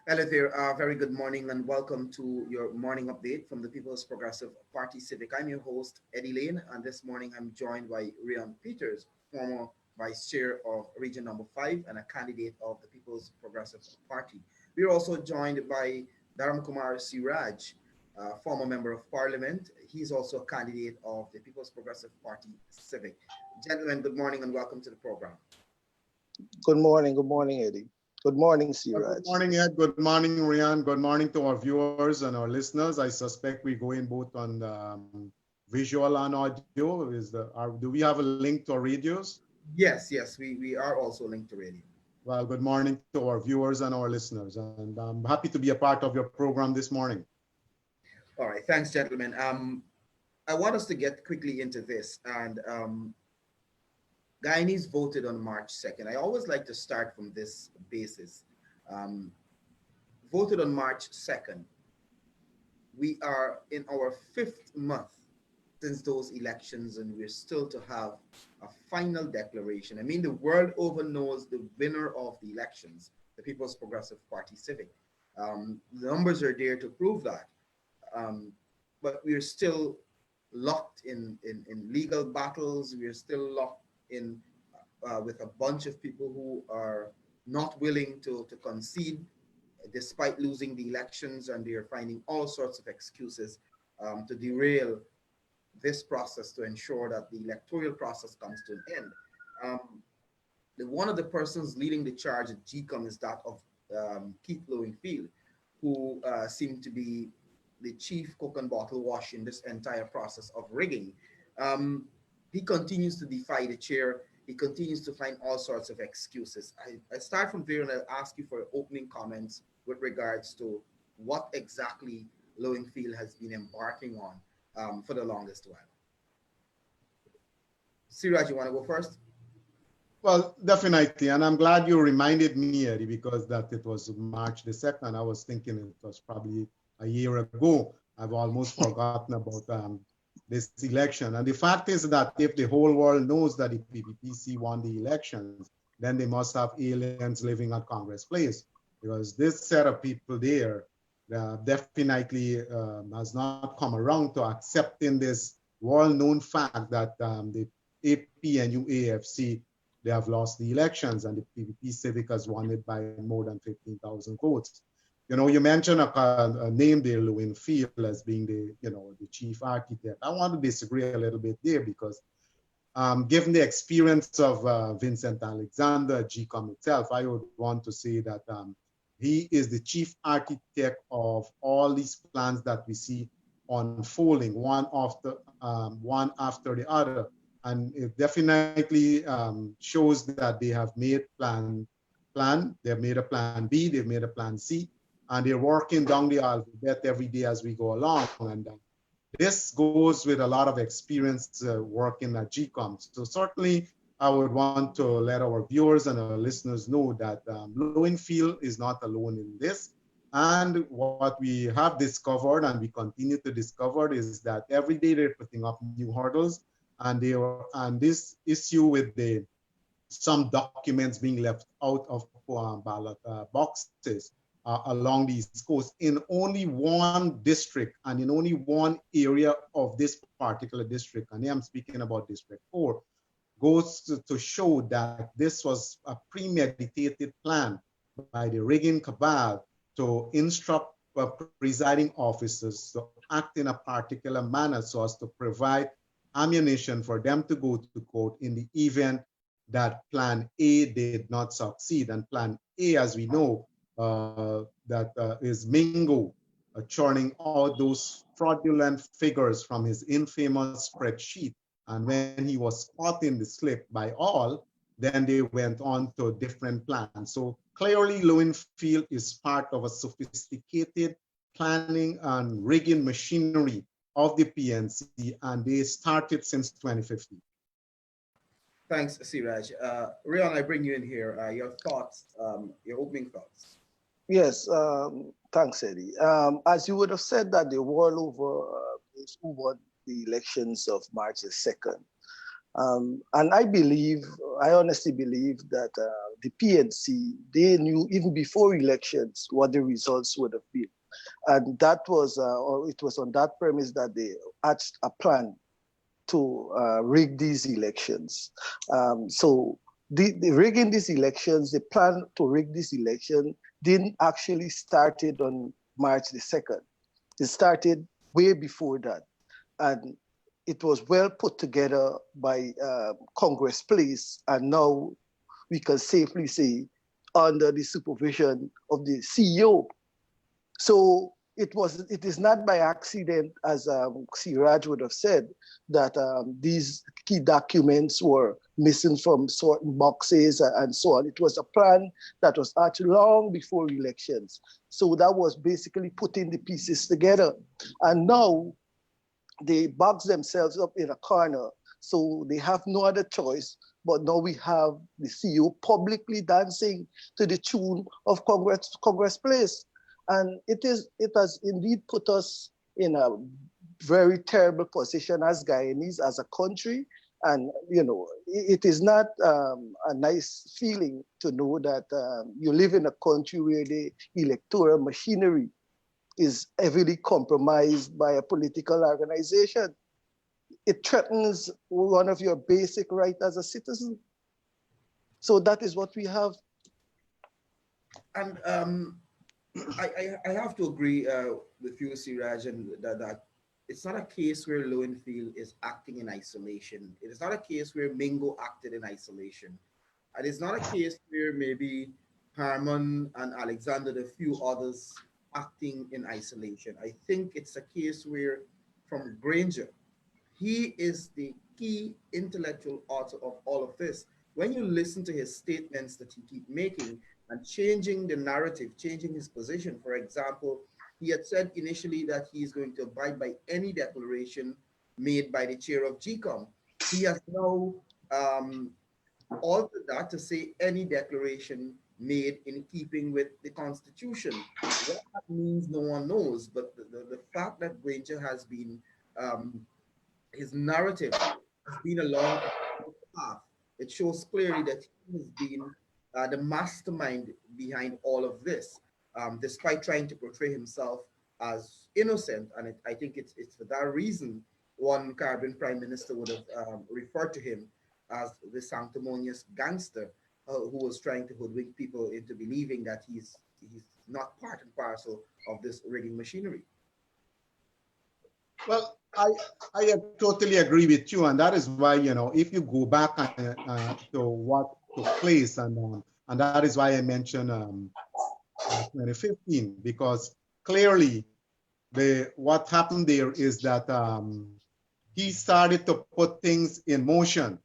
Hello there. Very good morning and welcome to your morning update from the People's Progressive Party Civic. I'm your host, Eddie Lane, and this morning I'm joined by Rion Peters, former Vice Chair of Region Number 5 and a candidate of the People's Progressive Party. We are also joined by Dharamkumar Seeraj, former Member of Parliament. He's also a candidate of the People's Progressive Party Civic. Gentlemen, good morning and welcome to the program. Good morning, Eddie. Good morning, Good Seeraj. morning, Ed. Good morning, Rian. Good morning to our viewers and our listeners. I suspect we go in both on visual and audio. Do we have a link to our radios? Yes, we are also linked to radio. Well, good morning to our viewers and our listeners. And I'm happy to be a part of your program this morning. All right, thanks, gentlemen. I want us to get quickly into this. And Guyanese voted on March 2nd. I always like to start from this basis. Um, Voted on March 2nd. We are in our fifth month since those elections, and we're still to have a final declaration. I mean, the world over knows the winner of the elections, the People's Progressive Party Civic. The numbers are there to prove that. Um, but we're still locked in legal battles. We're still locked in with a bunch of people who are not willing to concede despite losing the elections, and they're finding all sorts of excuses to derail this process to ensure that the electoral process comes to an end. Um, One of the persons leading the charge at GCOM is that of Keith Lowingfield, who seemed to be the chief cook and bottle wash in this entire process of rigging. Um, he continues to defy the chair. He continues to find all sorts of excuses. I start from there and I'll ask you for opening comments with regards to what exactly Lowingfield has been embarking on for the longest while. Siraj, you want to go first? Well, definitely. And I'm glad you reminded me, Eddie, because that it was March the 2nd. I was thinking it was probably a year ago. I've almost forgotten about this election. And the fact is that if the whole world knows that the PPPC won the elections, then they must have aliens living at Congress Place, because this set of people there definitely has not come around to accepting this well-known fact that the AP and UAFC, they have lost the elections and the PVP Civic has won it by more than 15,000 votes. You know, you mentioned a name there, Lewin Field, as being the chief architect. I want to disagree a little bit there because given the experience of Vincent Alexander at GCOM itself, I would want to say that he is the chief architect of all these plans that we see unfolding one after the other. And it definitely shows that they have made they've made a plan B, they've made a plan C, and they're working down the alphabet every day as we go along. And this goes with a lot of experience working at GCOM. So certainly I would want to let our viewers and our listeners know that Lowenfield is not alone in this. And what we have discovered and we continue to discover is that every day they're putting up new hurdles, and this issue with the some documents being left out of ballot boxes along the East Coast in only one district and in only one area of this particular district, and here I'm speaking about District 4, goes to show that this was a premeditated plan by the rigging cabal to instruct presiding officers to act in a particular manner so as to provide ammunition for them to go to court in the event that Plan A did not succeed. And Plan A, as we know, that is Mingo churning out those fraudulent figures from his infamous spreadsheet. And when he was caught in the slip by all, then they went on to different plans. So clearly, Lowenfield is part of a sophisticated planning and rigging machinery of the PNC, and they started since 2015. Thanks, Siraj. Rion, I bring you in here. Your thoughts, your opening thoughts. Yes, thanks, Eddie. As you would have said that the world over those who won the elections of March the 2nd And I honestly believe that the PNC, they knew even before elections what the results would have been. And that was, or it was on that premise that they hatched a plan to rig these elections. So the rigging these elections, the plan to rig this election didn't actually started on March the 2nd. It started way before that. And it was well put together by Congress Place. And now we can safely say under the supervision of the CEO. So it is not by accident, as Seeraj would have said, that these key documents were missing from certain boxes and so on. It was a plan that was actually long before elections. So that was basically putting the pieces together. And now they box themselves up in a corner. So they have no other choice. But now we have the CEO publicly dancing to the tune of Congress Place. And it has indeed put us in a very terrible position as Guyanese, as a country. And, you know, it is not a nice feeling to know that you live in a country where the electoral machinery is heavily compromised by a political organization. It threatens one of your basic rights as a citizen. So that is what we have. And I have to agree with you, Siraj, and that it's not a case where Lowenfield is acting in isolation. It is not a case where Mingo acted in isolation. And it's not a case where maybe Harmon and Alexander, the few others, acting in isolation. I think it's a case where, from Granger, he is the key intellectual author of all of this. When you listen to his statements that he keep making and changing the narrative, changing his position, for example, he had said initially that he is going to abide by any declaration made by the chair of GCOM. He has now um, altered that to say any declaration made in keeping with the Constitution. What that means, no one knows, but the fact that Granger has been um, his narrative has been along a path. It shows clearly that he has been the mastermind behind all of this, despite trying to portray himself as innocent. And I think it's for that reason one Caribbean prime minister would have referred to him as the sanctimonious gangster who was trying to hoodwink people into believing that he's not part and parcel of this rigging machinery. Well, I totally agree with you, and that is why, you know, if you go back to what took place, and that is why I mentioned 2015, because clearly what happened there is that he started to put things in motion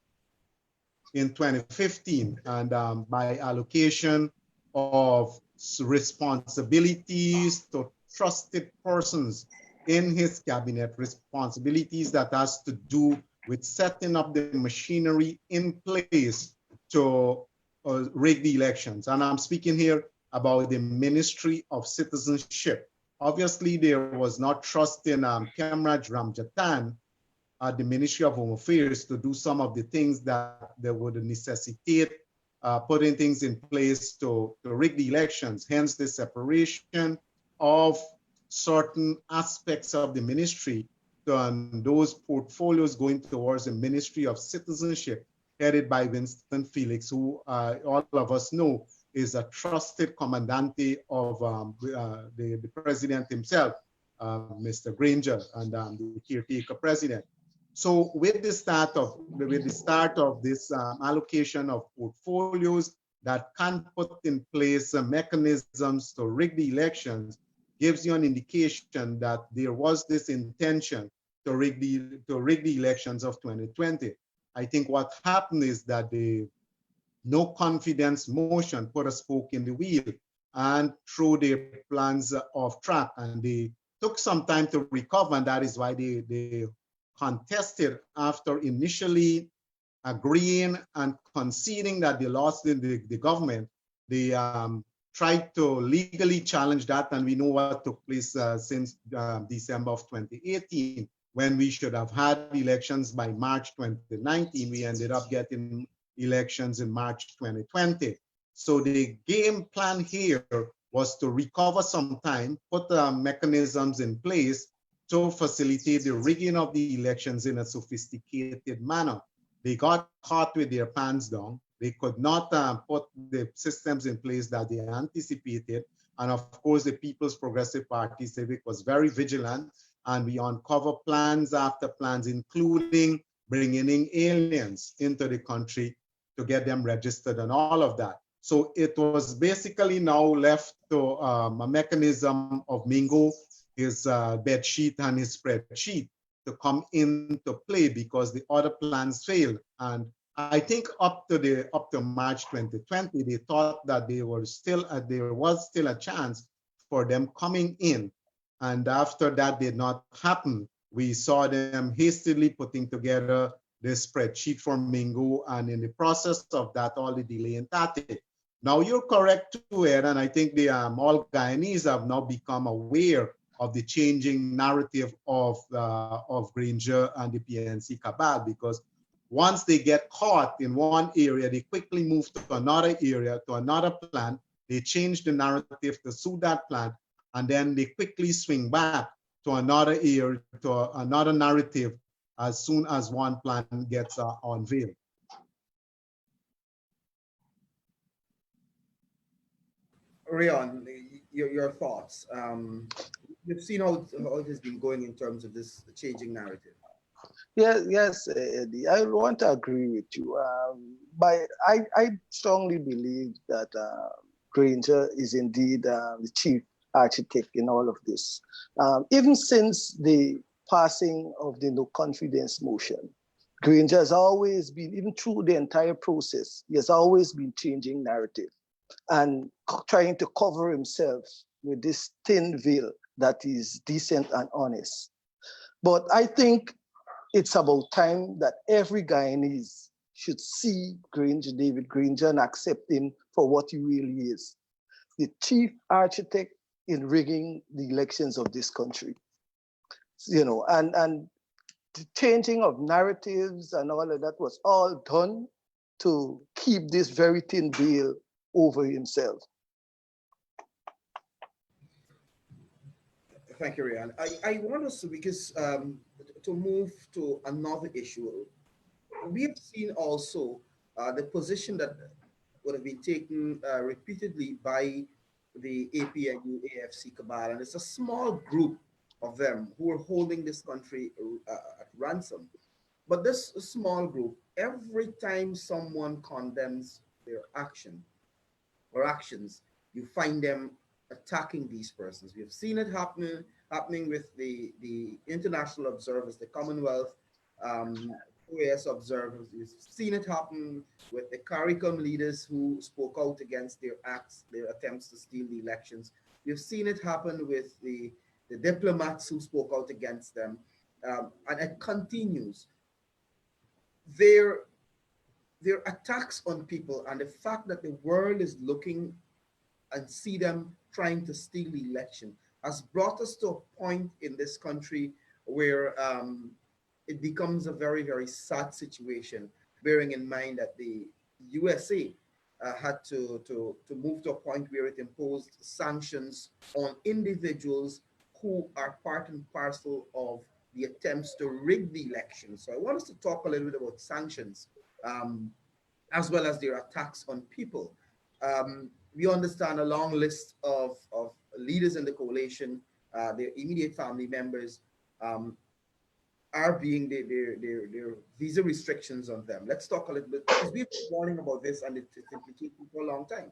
in 2015, and by allocation of responsibilities to trusted persons in his cabinet, responsibilities that has to do with setting up the machinery in place to rig the elections. And I'm speaking here about the Ministry of Citizenship. Obviously, there was not trust in Kemraj Ramjatan at the Ministry of Home Affairs to do some of the things that they would necessitate putting things in place to rig the elections, hence the separation of certain aspects of the ministry and those portfolios going towards the Ministry of Citizenship, headed by Winston Felix, who all of us know is a trusted commandante of the president himself, Mr. Granger, and the caretaker president. So with the start of this allocation of portfolios that can put in place mechanisms to rig the elections, gives you an indication that there was this intention to rig the elections of 2020. I think what happened is that the no confidence motion put a spoke in the wheel and threw their plans off track, and they took some time to recover, and that is why they contested after initially agreeing and conceding that they lost the government. They tried to legally challenge that, and we know what took place since December of 2018, when we should have had elections by March 2019. We ended up getting elections in March 2020. So the game plan here was to recover some time, put mechanisms in place to facilitate the rigging of the elections in a sophisticated manner. They got caught with their pants down. They could not put the systems in place that they anticipated. And of course, the People's Progressive Party Civic was very vigilant, and we uncovered plans after plans, including bringing in aliens into the country to get them registered and all of that. So it was basically now left to a mechanism of Mingo, his bed sheet and his spreadsheet to come into play because the other plans failed. And I think up to March 2020, they thought that there was still a chance for them coming in. And after that did not happen, we saw them hastily putting together this spreadsheet for Mingo, and in the process of that, all the delay in tactic. Now you're correct too, Ed, and I think the all Guyanese have now become aware of the changing narrative of Granger and the PNC cabal, because once they get caught in one area, they quickly move to another area, to another plan. They change the narrative to suit that plan, and then they quickly swing back to another area, to another narrative as soon as one plan gets unveiled. Rion, your thoughts. You've seen how it has been going in terms of this changing narrative. Yes, Eddie, I want to agree with you. But I strongly believe that Granger is indeed the chief architect in all of this. Even since the passing of the no confidence motion, Granger has always been, even through the entire process, he has always been changing narrative and trying to cover himself with this thin veil that is decent and honest. But I think it's about time that every Guyanese should see David Granger, and accept him for what he really is, the chief architect in rigging the elections of this country. You know, and the changing of narratives and all of that was all done to keep this very thin veil over himself. Thank you, Rian. I want us to, because to move to another issue, we have seen also the position that would have been taken repeatedly by the APNU AFC cabal, and it's a small group of them who are holding this country at ransom. But this small group, every time someone condemns their action or actions, you find them attacking these persons. We have seen it happening with the international observers, the Commonwealth OAS observers. We've seen it happen with the CARICOM leaders who spoke out against their acts, their attempts to steal the elections. We've seen it happen with the diplomats who spoke out against them, and it continues. Their attacks on people and the fact that the world is looking and see them trying to steal the election has brought us to a point in this country where it becomes a very, very sad situation, bearing in mind that the USA had to move to a point where it imposed sanctions on individuals who are part and parcel of the attempts to rig the election. So I want us to talk a little bit about sanctions, as well as their attacks on people. We understand a long list of leaders in the coalition, their immediate family members, are being their visa restrictions on them. Let's talk a little bit, because we've been warning about this and it's implicated for a long time.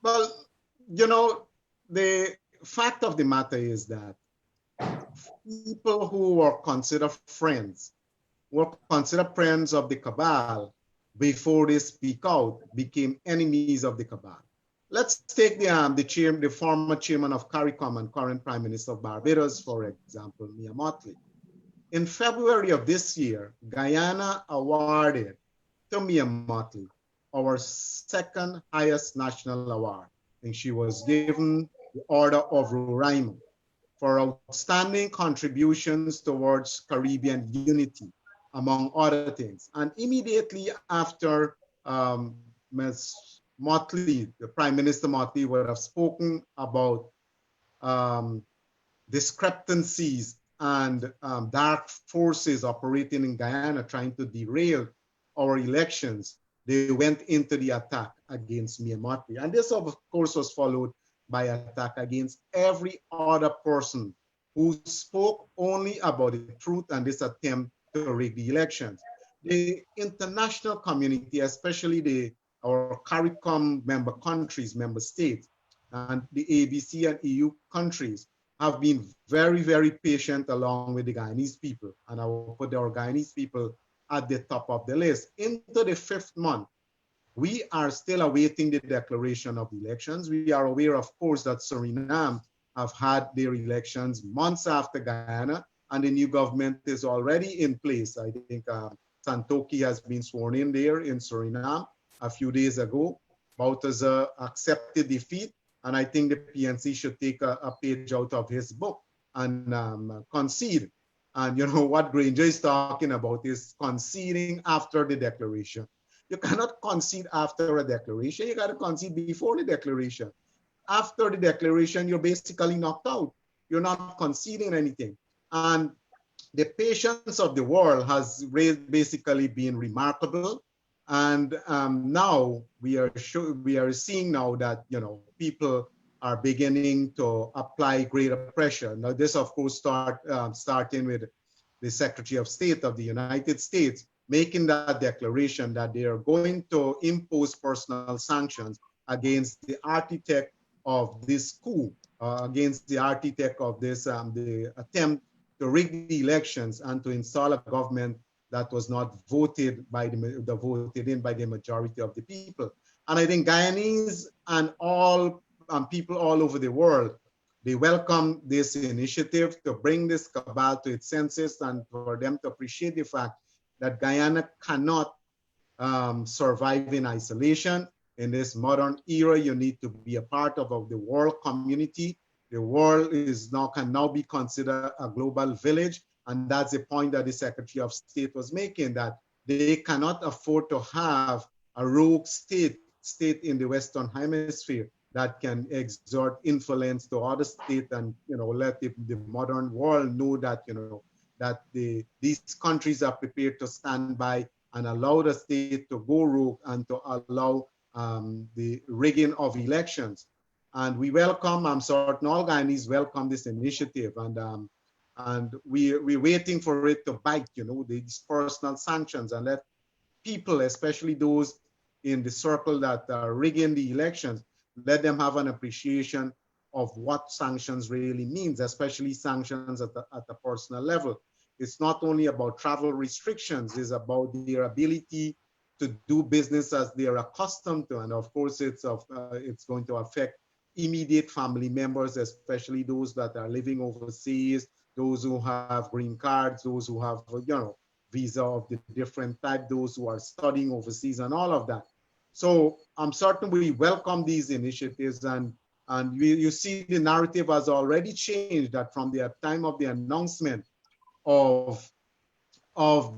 Well, you know, the fact of the matter is that people who were considered friends of the cabal before they speak out became enemies of the cabal. Let's take the former chairman of CARICOM and current Prime Minister of Barbados, for example, Mia Mottley. In February of this year, Guyana awarded to Mia Mottley our second highest national award, and she was given the Order of Roraima for outstanding contributions towards Caribbean unity, among other things. And immediately after Ms. Motley, the Prime Minister Motley, would have spoken about um, discrepancies and dark forces operating in Guyana trying to derail our elections, they went into the attack against me and Motley. And this, of course, was followed by attack against every other person who spoke only about the truth and this attempt to rig the elections. The international community, especially our CARICOM member countries, member states, and the ABC and EU countries have been very, very patient along with the Guyanese people. And I will put our Guyanese people at the top of the list. Into the 5th month, we are still awaiting the declaration of elections. We are aware, of course, that Suriname have had their elections months after Guyana, and the new government is already in place. I think Santoki has been sworn in there in Suriname a few days ago. Bouterse accepted defeat, and I think the PNC should take a page out of his book and concede. And you know what Granger is talking about is conceding after the declaration. You cannot concede after a declaration. You got to concede before the declaration. After the declaration, you're basically knocked out. You're not conceding anything. And the patience of the world has basically been remarkable. And now we are seeing now that people are beginning to apply greater pressure. Now this, of course, starting with the Secretary of State of the United States making that declaration that they are going to impose personal sanctions against the architect of this coup, against the architect of this the attempt to rig the elections and to install a government that was not voted in by the majority of the people. And I think Guyanese and all people all over the world, they welcome this initiative to bring this cabal to its senses and for them to appreciate the fact that Guyana cannot survive in isolation. In this modern era, you need to be a part of the world community. The world can now be considered a global village. And that's the point that the Secretary of State was making, that they cannot afford to have a rogue state in the Western Hemisphere that can exert influence to other states and let the modern world know that that these countries are prepared to stand by and allow the state to go rogue and to allow the rigging of elections. And we welcome, I'm certain all Guyanese welcome this initiative, and we're waiting for it to bite, these personal sanctions, and let people, especially those in the circle that are rigging the elections, let them have an appreciation of what sanctions really means, especially sanctions at the personal level. It's not only about travel restrictions, it's about their ability to do business as they are accustomed to. And of course, it's going to affect immediate family members, especially those that are living overseas, those who have green cards, those who have, visa of the different type, those who are studying overseas and all of that. So I'm certain we welcome these initiatives, and you see the narrative has already changed, that from the time of the announcement of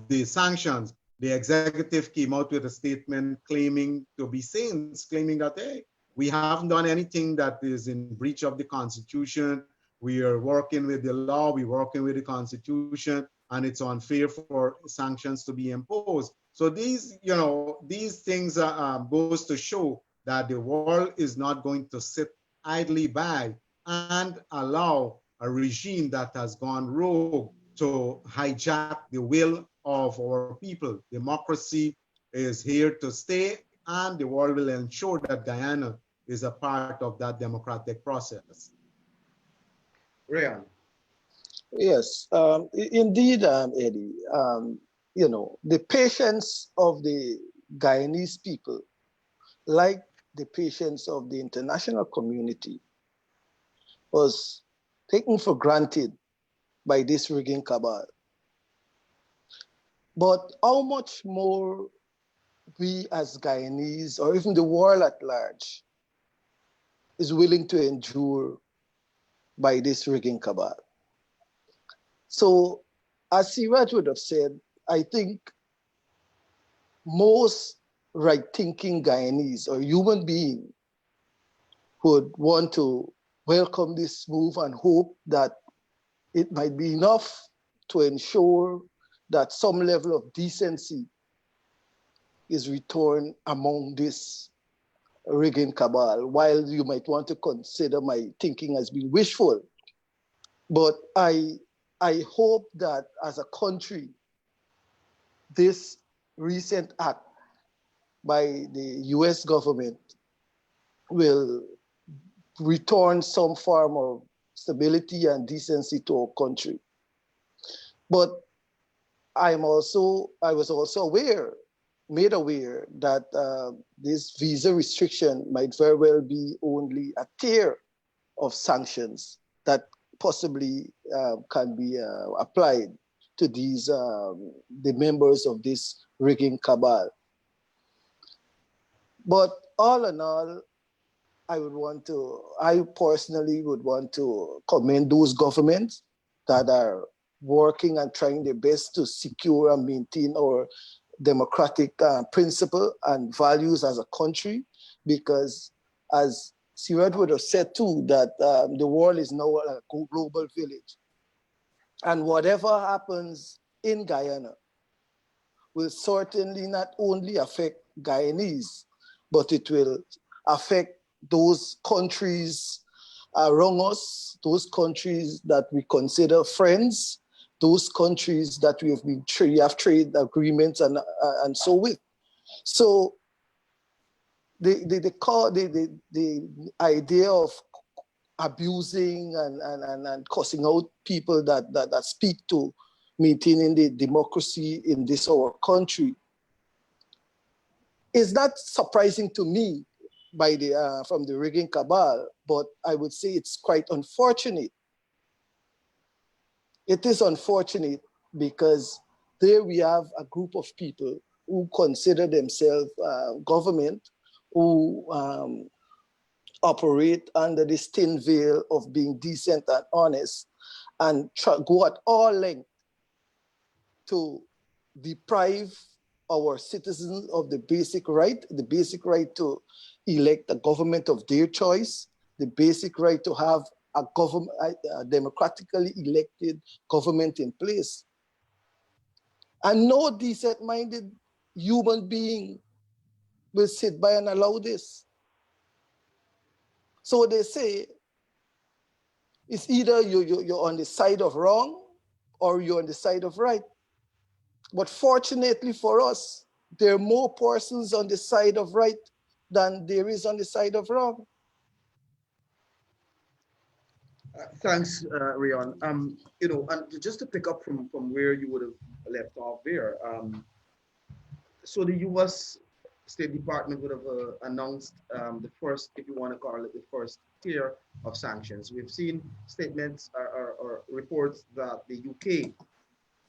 the sanctions, the executive came out with a statement claiming to be saints, claiming that, hey, we haven't done anything that is in breach of the Constitution. We are working with the law, we're working with the Constitution, and it's unfair for sanctions to be imposed. So these things goes to show that the world is not going to sit idly by and allow a regime that has gone rogue to hijack the will of our people. Democracy is here to stay, and the world will ensure that Guyana is a part of that democratic process. Rion. Yes, indeed, Eddie. The patience of the Guyanese people, like the patience of the international community, was taken for granted by this rigging cabal. But how much more we as Guyanese, or even the world at large, is willing to endure by this rigging cabal. So, as Seeraj would have said, I think most right-thinking Guyanese or human being would want to welcome this move and hope that it might be enough to ensure that some level of decency is returned among this rigging cabal. While you might want to consider my thinking as being wishful, but I hope that as a country, this recent act by the US government will return some form of stability and decency to our country. But I was also made aware that this visa restriction might very well be only a tier of sanctions that possibly can be applied to these the members of this rigging cabal. But all in all, I personally would want to commend those governments that are working and trying their best to secure and maintain our democratic principle and values as a country, because as Seeraj would have said too, that the world is now a global village. And whatever happens in Guyana will certainly not only affect Guyanese, but it will affect those countries around us, those countries that we consider friends, those countries that we have trade agreements and so with. So the idea of abusing and cussing out people that speak to maintaining the democracy in this our country is not surprising to me from the rigging cabal, but I would say it's quite unfortunate. It is unfortunate because there we have a group of people who consider themselves government, who operate under this thin veil of being decent and honest, and go at all length to deprive our citizens of the basic right to elect a government of their choice, the basic right to have a democratically elected government in place. And no decent-minded human being will sit by and allow this. So they say, it's either you're on the side of wrong or you're on the side of right. But fortunately for us, there are more persons on the side of right than there is on the side of wrong. Thanks, Rion. And just to pick up from where you would have left off there, so the U.S. State Department would have announced the first, if you want to call it, the first tier of sanctions. We've seen statements or reports that the UK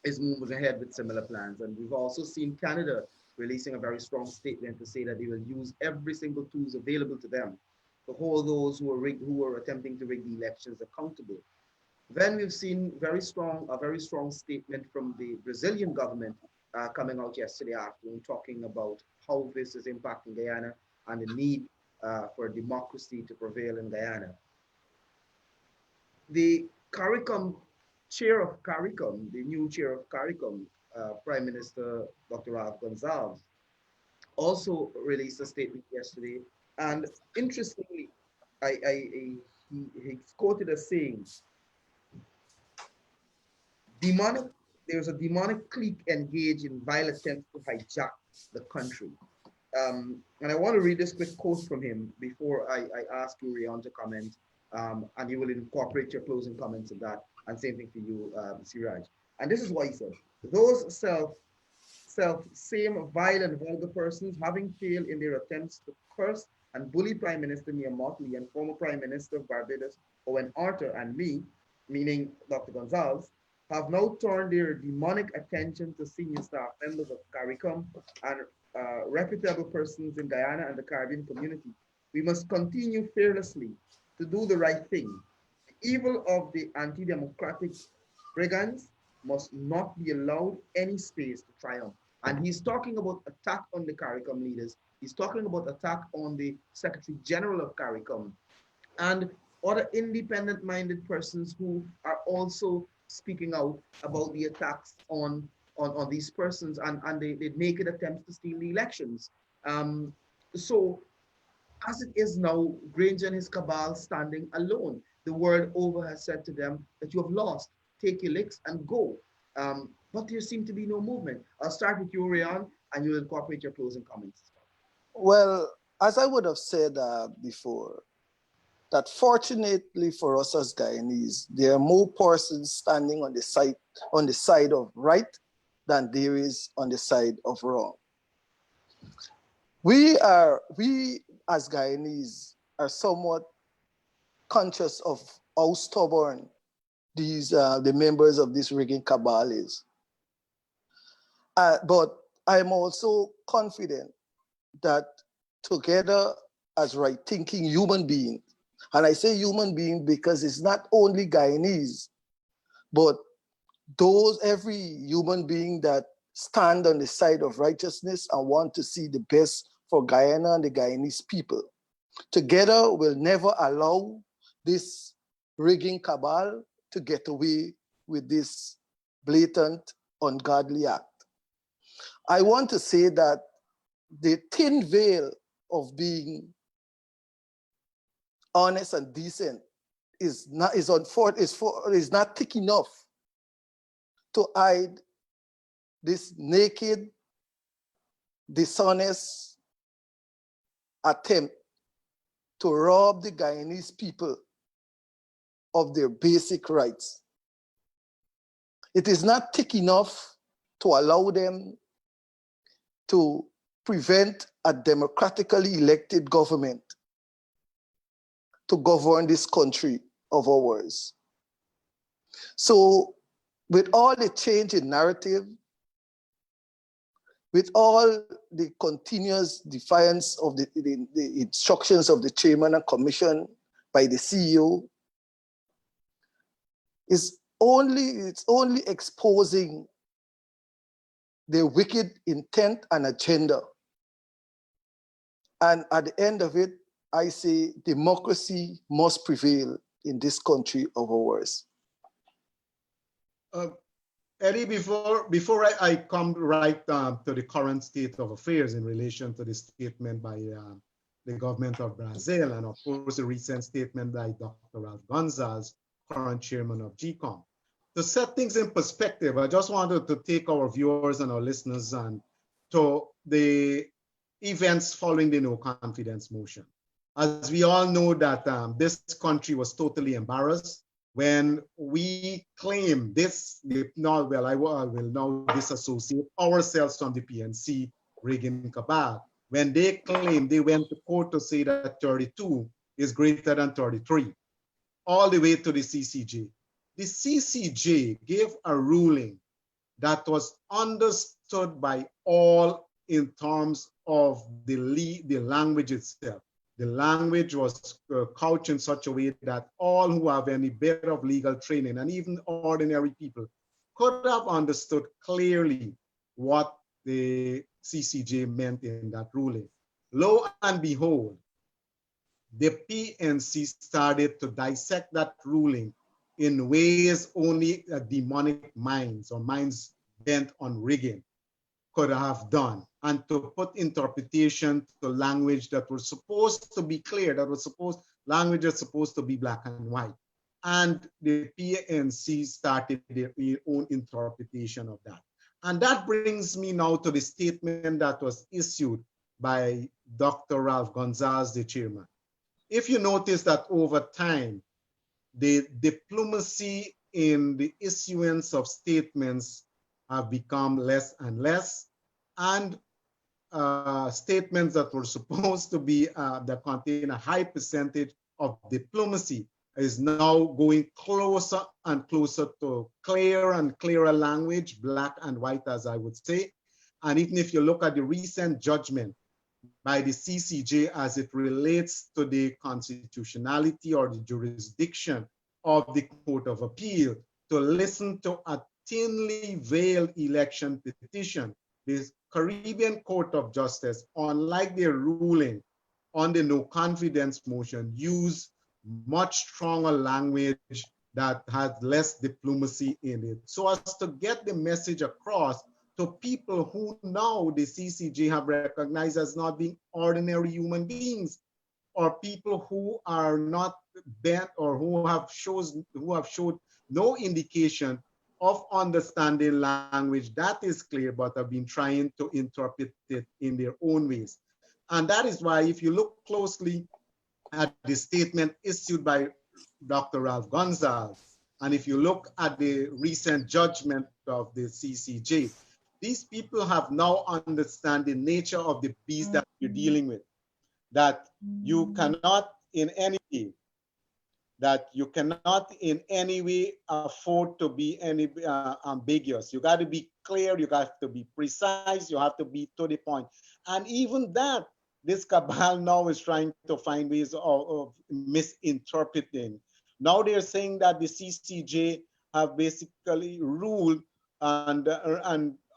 is moving ahead with similar plans, and we've also seen Canada releasing a very strong statement to say that they will use every single tools available to them to hold those who are attempting to rig the elections accountable. Then we've seen a very strong statement from the Brazilian government coming out yesterday afternoon, talking about how this is impacting Guyana and the need for democracy to prevail in Guyana. The chair of CARICOM, the new chair of CARICOM, Prime Minister Dr. Ralph Gonsalves, also released a statement yesterday. And interestingly, he quoted as saying, there's a demonic clique engaged in vile attempts to hijack the country. And I want to read this quick quote from him before I ask you, Rion, to comment, and you will incorporate your closing comments in that, and same thing for you, Seeraj. And this is what he said: those same vile and vulgar persons, having failed in their attempts to curse and bully Prime Minister Mia Mottley and former Prime Minister of Barbados Owen Arthur and me, meaning Dr. Gonsalves, have now turned their demonic attention to senior staff members of CARICOM and reputable persons in Guyana and the Caribbean community. We must continue fearlessly to do the right thing. The evil of the anti-democratic brigands must not be allowed any space to triumph. And he's talking about attack on the CARICOM leaders. He's talking about attack on the Secretary General of CARICOM and other independent-minded persons who are also speaking out about the attacks on these persons, and they naked attempts to steal the elections. So as it is now, Granger and his cabal standing alone. The world over has said to them that you have lost, take your licks and go. But there seemed to be no movement. I'll start with you, Rion, and you'll incorporate your closing comments. Well, as I would have said before, that fortunately for us as Guyanese, there are more persons standing on the side of right than there is on the side of wrong. We as Guyanese are somewhat conscious of how stubborn the members of this rigging cabal is. But I'm also confident that together as right-thinking human beings, and I say human being because it's not only Guyanese, but every human being that stand on the side of righteousness and want to see the best for Guyana and the Guyanese people. Together, we'll never allow this rigging cabal to get away with this blatant, ungodly act. I want to say that the thin veil of being honest and decent is not thick enough to hide this naked, dishonest attempt to rob the Guyanese people of their basic rights. It is not thick enough to allow them to prevent a democratically elected government to govern this country of ours. So with all the change in narrative, with all the continuous defiance of the instructions of the chairman and commission by the CEO, it's only exposing their wicked intent and agenda. And at the end of it, I say democracy must prevail in this country of ours. Eddie, before I come right to the current state of affairs in relation to the statement by the government of Brazil, and of course the recent statement by Dr. Ralph Gonzalez, current chairman of GCOM. To set things in perspective, I just wanted to take our viewers and our listeners and to the events following the no confidence motion. As we all know that this country was totally embarrassed when we claim this, I will now disassociate ourselves from the PNC rigging cabal. When they claim they went to court to say that 32 is greater than 33, all the way to the CCJ. The CCJ gave a ruling that was understood by all in terms of the language itself. The language was couched in such a way that all who have any bit of legal training, and even ordinary people, could have understood clearly what the CCJ meant in that ruling. Lo and behold, the PNC started to dissect that ruling in ways only demonic minds or minds bent on rigging could have done, and to put interpretation to language that was supposed to be clear, language that's supposed to be black and white. And the PNC started their own interpretation of that. And that brings me now to the statement that was issued by Dr. Ralph Gonzalez, the chairman. If you notice that over time, the diplomacy in the issuance of statements have become less and less, and statements that were supposed to be that contain a high percentage of diplomacy is now going closer and closer to clearer and clearer language, black and white, as I would say. And even if you look at the recent judgment by the CCJ as it relates to the constitutionality or the jurisdiction of the Court of Appeal to listen to a thinly veiled election petition. The Caribbean Court of Justice, unlike their ruling on the no confidence motion, used much stronger language that has less diplomacy in it, so as to get the message across to people who now the CCJ have recognized as not being ordinary human beings, or people who are not bent or who have showed no indication of understanding language that is clear, but have been trying to interpret it in their own ways. And that is why, if you look closely at the statement issued by Dr. Ralph Gonzalez, and if you look at the recent judgment of the CCJ, these people have now understand the nature of the beast that you're dealing with, that you cannot in any way afford to be any ambiguous. You got to be clear, you got to be precise, you have to be to the point. And even that, this cabal now is trying to find ways of misinterpreting. Now they're saying that the CCJ have basically ruled and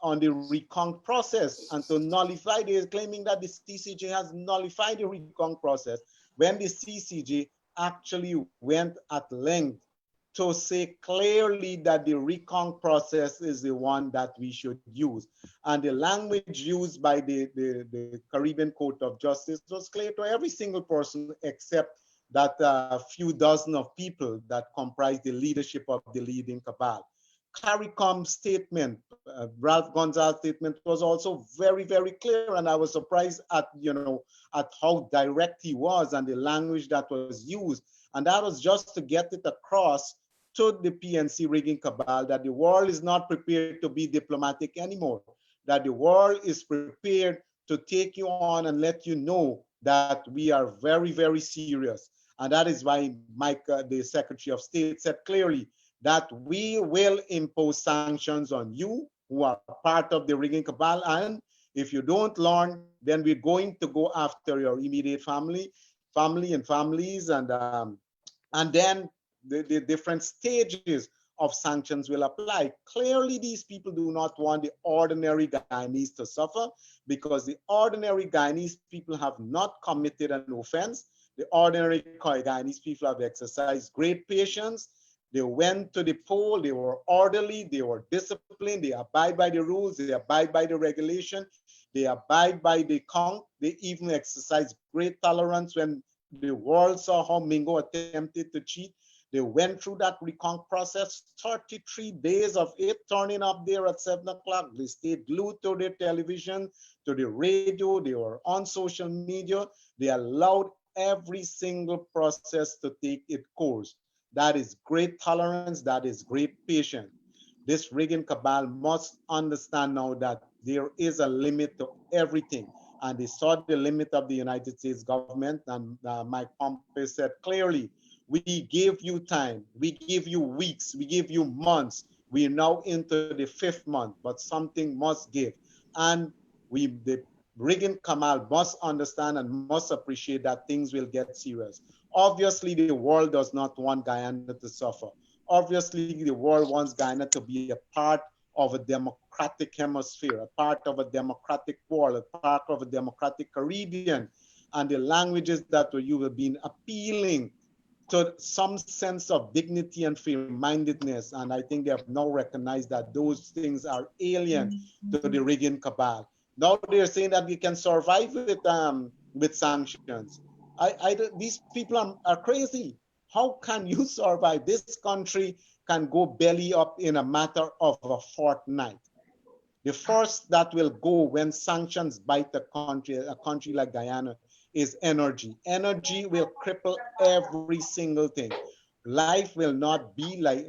on the recount process, and to nullify, they're claiming that the CCJ has nullified the recount process, when the CCJ actually went at length to say clearly that the recount process is the one that we should use. And the language used by the Caribbean Court of Justice was clear to every single person except that few dozen of people that comprise the leadership of the leading cabal. CARICOM's statement, Ralph Gonzalez's statement, was also very, very clear, and I was surprised at at how direct he was and the language that was used, and that was just to get it across to the PNC rigging cabal that the world is not prepared to be diplomatic anymore, that the world is prepared to take you on and let you know that we are very, very serious. And that is why Mike, the Secretary of State, said clearly that we will impose sanctions on you who are part of the rigging cabal, and if you don't learn, then we're going to go after your immediate family and families, and then the different stages of sanctions will apply. Clearly, these people do not want the ordinary Guyanese to suffer, because the ordinary Guyanese people have not committed an offense. The ordinary Guyanese people have exercised great patience. They went to the poll, they were orderly, they were disciplined, they abide by the rules, they abide by the regulation, they abide by the count. They even exercised great tolerance when the world saw how Mingo attempted to cheat. They went through that recount process, 33 days of it, turning up there at 7 o'clock. They stayed glued to their television, to the radio, they were on social media. They allowed every single process to take its course. That is great tolerance, that is great patience. This rigging cabal must understand now that there is a limit to everything. And they saw the limit of the United States government, and Mike Pompeo said clearly, we gave you time, we give you weeks, we give you months. We are now into the 5th month, but something must give. And the rigging cabal must understand and must appreciate that things will get serious. Obviously, the world does not want Guyana to suffer. Obviously, the world wants Guyana to be a part of a democratic hemisphere, a part of a democratic world, a part of a democratic Caribbean. And the languages that you have been appealing to some sense of dignity and fair-mindedness. And I think they have now recognized that those things are alien to the rigging cabal. Now they're saying that we can survive with sanctions. These people are crazy. How can you survive? This country can go belly up in a matter of a fortnight. The first that will go when sanctions bite a country like Guyana, is energy. Energy will cripple every single thing. Life will not be like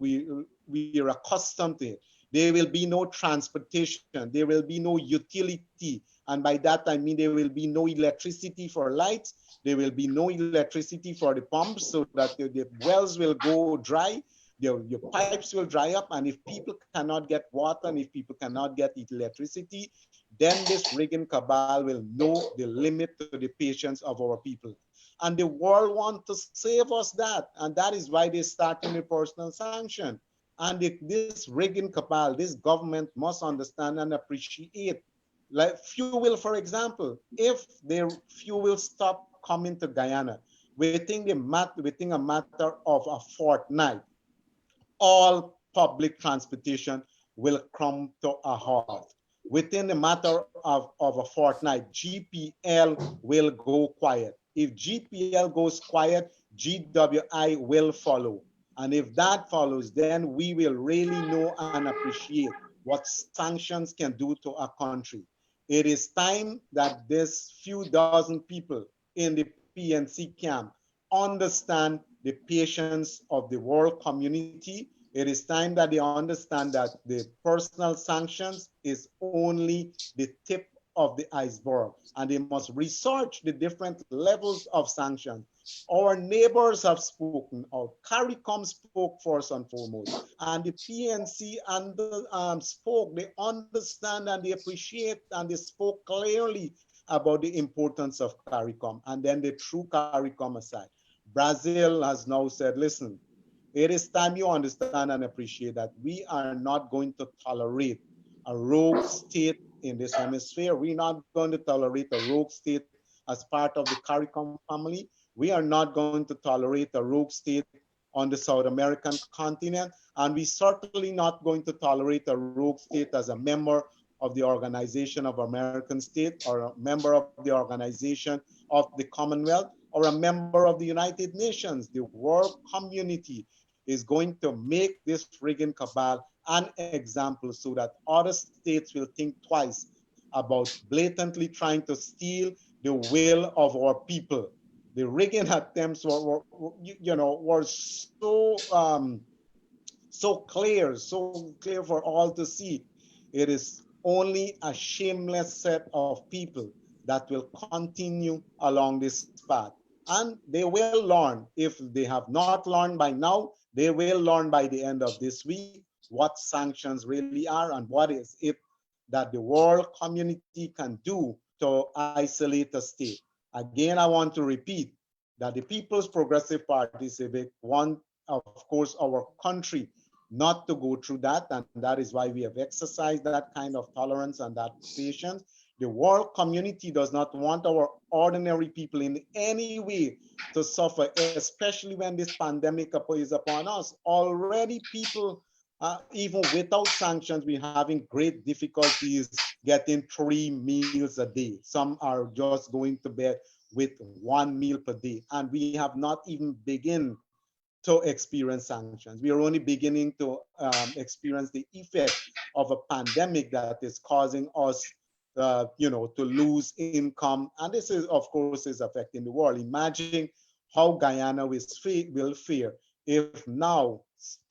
we are accustomed to it. There will be no transportation. There will be no utility. And by that, I mean there will be no electricity for lights. There will be no electricity for the pumps, so that the wells will go dry. Your pipes will dry up. And if people cannot get water, and if people cannot get electricity, then this rigging cabal will know the limit to the patience of our people. And the world wants to save us that. And that is why they starting the personal sanction. And this rigging cabal, this government must understand and appreciate. Like fuel, for example, if the fuel stop coming to Guyana, within a matter of a fortnight, all public transportation will come to a halt. Within a matter of a fortnight, GPL will go quiet. If GPL goes quiet, GWI will follow. And if that follows, then we will really know and appreciate what sanctions can do to a country. It is time that this few dozen people in the PNC camp understand the patience of the world community. It is time that they understand that the personal sanctions is only the tip of the iceberg, and they must research the different levels of sanctions. Our neighbors have spoken, our CARICOM spoke first and foremost, and the PNC spoke. They understand and they appreciate and they spoke clearly about the importance of CARICOM, and then they threw CARICOM aside. Brazil has now said, listen, it is time you understand and appreciate that we are not going to tolerate a rogue state in this hemisphere. We're not going to tolerate a rogue state as part of the CARICOM family. We are not going to tolerate a rogue state on the South American continent. And we certainly not going to tolerate a rogue state as a member of the Organization of American States, or a member of the Organization of the Commonwealth, or a member of the United Nations. The world community is going to make this rigging cabal an example so that other states will think twice about blatantly trying to steal the will of our people. The rigging attempts were so clear for all to see. It is only a shameless set of people that will continue along this path. And they will learn. If they have not learned by now, they will learn by the end of this week what sanctions really are and what is it that the world community can do to isolate a state. Again, I want to repeat that the People's Progressive Party Civic want, of course, our country not to go through that, and that is why we have exercised that kind of tolerance and that patience. The world community does not want our ordinary people in any way to suffer, especially when this pandemic is upon us. Already people, even without sanctions, we're having great difficulties getting 3 meals a day. Some are just going to bed with 1 meal per day, and we have not even begun to experience sanctions. We are only beginning to experience the effect of a pandemic that is causing us, to lose income. And this is, of course, is affecting the world. Imagine how Guyana will fare if now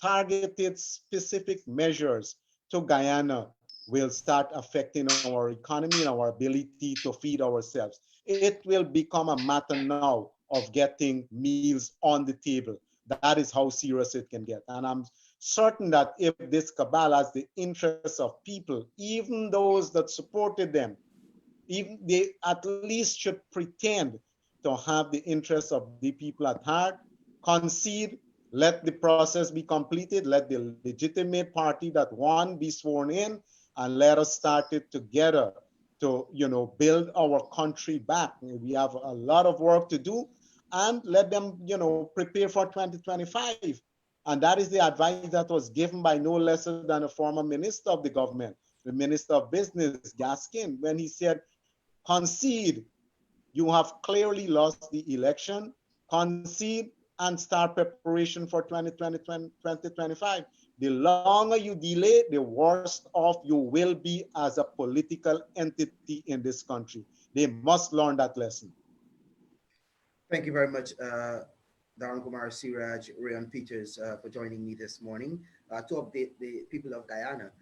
targeted specific measures to Guyana will start affecting our economy and our ability to feed ourselves. It will become a matter now of getting meals on the table. That is how serious it can get. And I'm certain that if this cabal has the interests of people, even those that supported them, even they at least should pretend to have the interests of the people at heart, concede, let the process be completed, let the legitimate party that won be sworn in, and let us start it together to, build our country back. We have a lot of work to do, and let them, prepare for 2025. And that is the advice that was given by no lesser than a former minister of the government, the Minister of Business, Gaskin, when he said, concede, you have clearly lost the election, concede and start preparation for 2020, 2025. The longer you delay, the worse off you will be as a political entity in this country. They must learn that lesson. Thank you very much, Dharamkumar, Seeraj, Rion Peters, for joining me this morning to update the people of Guyana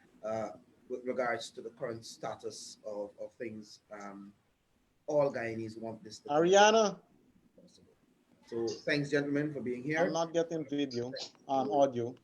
with regards to the current status of things. All Guyanese want this to be Ariana, possible. So thanks, gentlemen, for being I'm here. not getting video, audio.